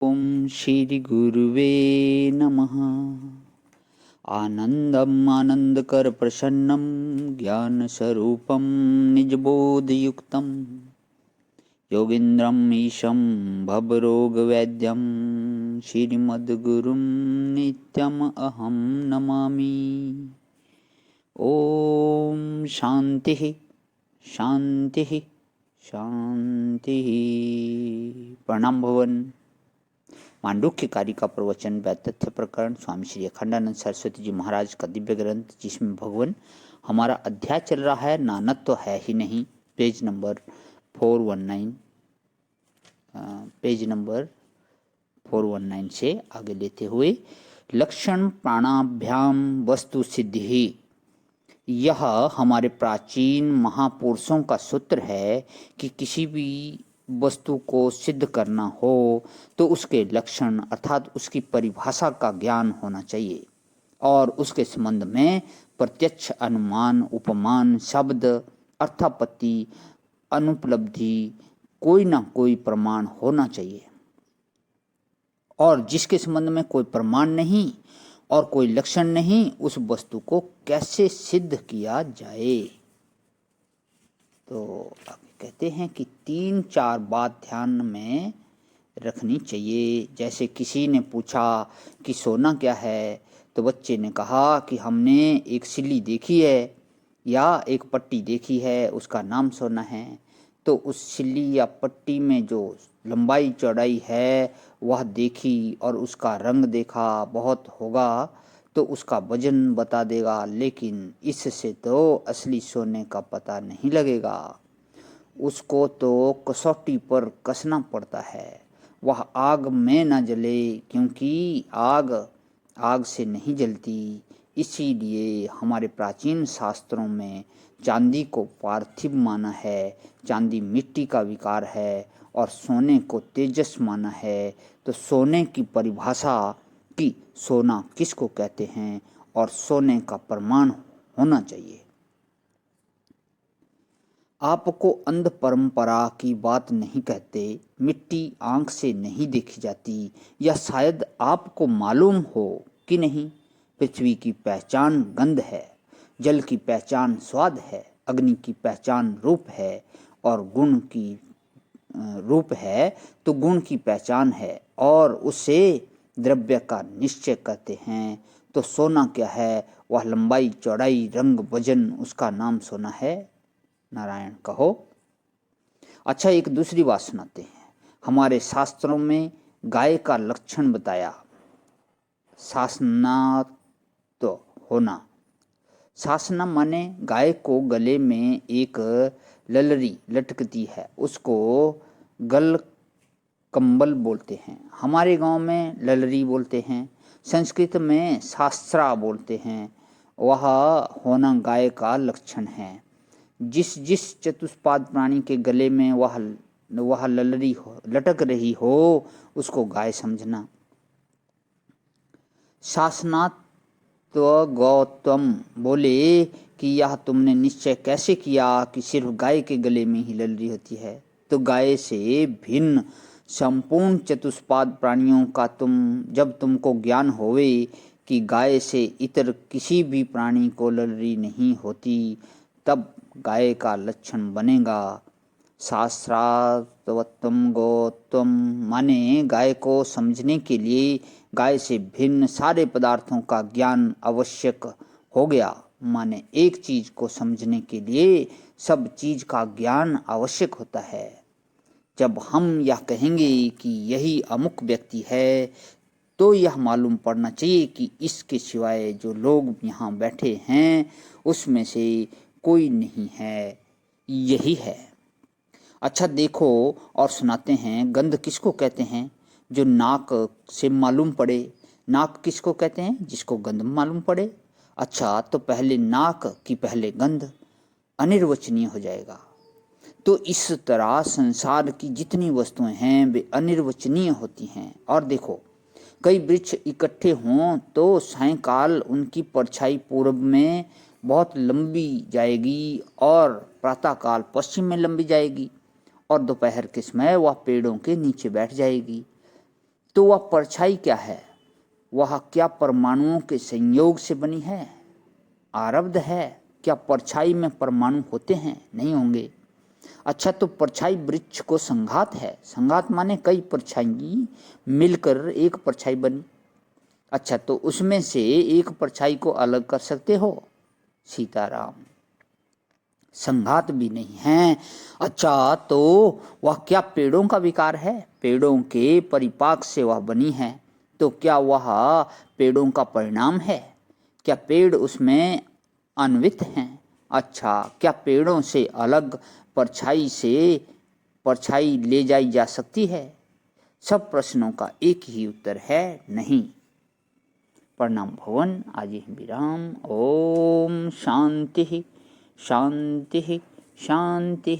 ओम श्री गुरुवे नमः। आनंदम आनंदकर प्रसन्नम ज्ञान स्वरूपम निजबोधयुक्तम योगींद्रम ईशम भवरोगवैद्यम श्रीमद्गुरुं नित्यम अहम नमामि। ओम शांति शांति शांति। प्रणाम भवन। मांडुक्य कार्य का प्रवचन व्यातथ्य प्रकरण स्वामी श्री अखंडानंद सरस्वती जी महाराज का दिव्य ग्रंथ, जिसमें भगवान हमारा अध्याय चल रहा है नानक तो है ही नहीं, पेज नंबर 419 से आगे लेते हुए लक्षण प्राणाभ्याम वस्तु सिद्धि। यह हमारे प्राचीन महापुरुषों का सूत्र है कि किसी भी वस्तु को सिद्ध करना हो तो उसके लक्षण अर्थात उसकी परिभाषा का ज्ञान होना चाहिए और उसके संबंध में प्रत्यक्ष अनुमान उपमान शब्द अर्थापत्ति अनुपलब्धि कोई ना कोई प्रमाण होना चाहिए। और जिसके संबंध में कोई प्रमाण नहीं और कोई लक्षण नहीं, उस वस्तु को कैसे सिद्ध किया जाए। तो आगे कहते हैं कि 3-4 बात ध्यान में रखनी चाहिए। जैसे किसी ने पूछा कि सोना क्या है, तो बच्चे ने कहा कि हमने एक सिल्ली देखी है या एक पट्टी देखी है, उसका नाम सोना है। तो उस सिल्ली या पट्टी में जो लंबाई चौड़ाई है वह देखी और उसका रंग देखा बहुत होगा तो उसका वजन बता देगा, लेकिन इससे तो असली सोने का पता नहीं लगेगा। उसको तो कसौटी पर कसना पड़ता है, वह आग में न जले, क्योंकि आग से नहीं जलती। इसीलिए हमारे प्राचीन शास्त्रों में चांदी को पार्थिव माना है, चांदी मिट्टी का विकार है, और सोने को तेजस माना है। तो सोने की परिभाषा कि सोना किसको कहते हैं और सोने का प्रमाण होना चाहिए। आपको अंध परंपरा की बात नहीं कहते, मिट्टी आंख से नहीं देखी जाती, या शायद आपको मालूम हो कि नहीं, पृथ्वी की पहचान गंध है, जल की पहचान स्वाद है, अग्नि की पहचान रूप है, और गुण की रूप है तो गुण की पहचान है, और उसे द्रव्य का निश्चय करते हैं। तो सोना क्या है? वह लंबाई चौड़ाई रंग वजन, उसका नाम सोना है। नारायण कहो। अच्छा, एक दूसरी बात सुनाते हैं। हमारे शास्त्रों में गाय का लक्षण बताया, शासनात होना। शासना माने गाय को गले में एक ललरी लटकती है, उसको गल कंबल बोलते हैं। हमारे गांव में ललरी बोलते हैं, संस्कृत में शास्त्रा बोलते हैं। वह होना गाय का लक्षण है। जिस जिस चतुष्पाद प्राणी के गले में वह ललरी लटक रही हो उसको गाय समझना। शासनात् तो गौतम बोले कि यह तुमने निश्चय कैसे किया कि सिर्फ गाय के गले में ही ललरी होती है? तो गाय से भिन्न संपूर्ण चतुष्पाद प्राणियों का जब तुमको ज्ञान होवे कि गाय से इतर किसी भी प्राणी को ललरी नहीं होती, तब गाय का लक्षण बनेगा। शास्त्रार्थवत्तम गौतम माने गाय को समझने के लिए गाय से भिन्न सारे पदार्थों का ज्ञान आवश्यक हो गया। माने एक चीज को समझने के लिए सब चीज का ज्ञान आवश्यक होता है। जब हम यह कहेंगे कि यही अमुक व्यक्ति है, तो यह मालूम पड़ना चाहिए कि इसके सिवाय जो लोग यहाँ बैठे हैं उसमें से कोई नहीं है, यही है। अच्छा देखो और सुनाते हैं, गंध किसको कहते हैं? जो नाक से मालूम पड़े। नाक किसको कहते हैं? जिसको गंध मालूम पड़े। अच्छा, तो पहले नाक की पहले गंध, अनिर्वचनीय हो जाएगा। तो इस तरह संसार की जितनी वस्तुएं हैं वे अनिर्वचनीय होती हैं। और देखो, कई वृक्ष इकट्ठे हों तो सायंकाल उनकी परछाई पूर्व में बहुत लंबी जाएगी और प्रातःकाल पश्चिम में लंबी जाएगी और दोपहर के समय वह पेड़ों के नीचे बैठ जाएगी। तो वह परछाई क्या है? वह क्या परमाणुओं के संयोग से बनी है? आरब्ध है। क्या परछाई में परमाणु होते हैं? नहीं होंगे। अच्छा, तो परछाई वृक्ष को संघात है। संघात माने कई परछाई मिलकर एक परछाई बनी। अच्छा, तो उसमें से एक परछाई को अलग कर सकते हो? सीताराम, संघात भी नहीं है। अच्छा, तो वह क्या पेड़ों का विकार है? पेड़ों के परिपाक से वह बनी है। तो क्या वह पेड़ों का परिणाम है? क्या पेड़ उसमें अन्वित हैं? अच्छा, क्या पेड़ों से अलग परछाई ले जाई जा सकती है? सब प्रश्नों का एक ही उत्तर है, नहीं। प्रणाम भवन। आज ही विराम। ओम शांति शांति शांति।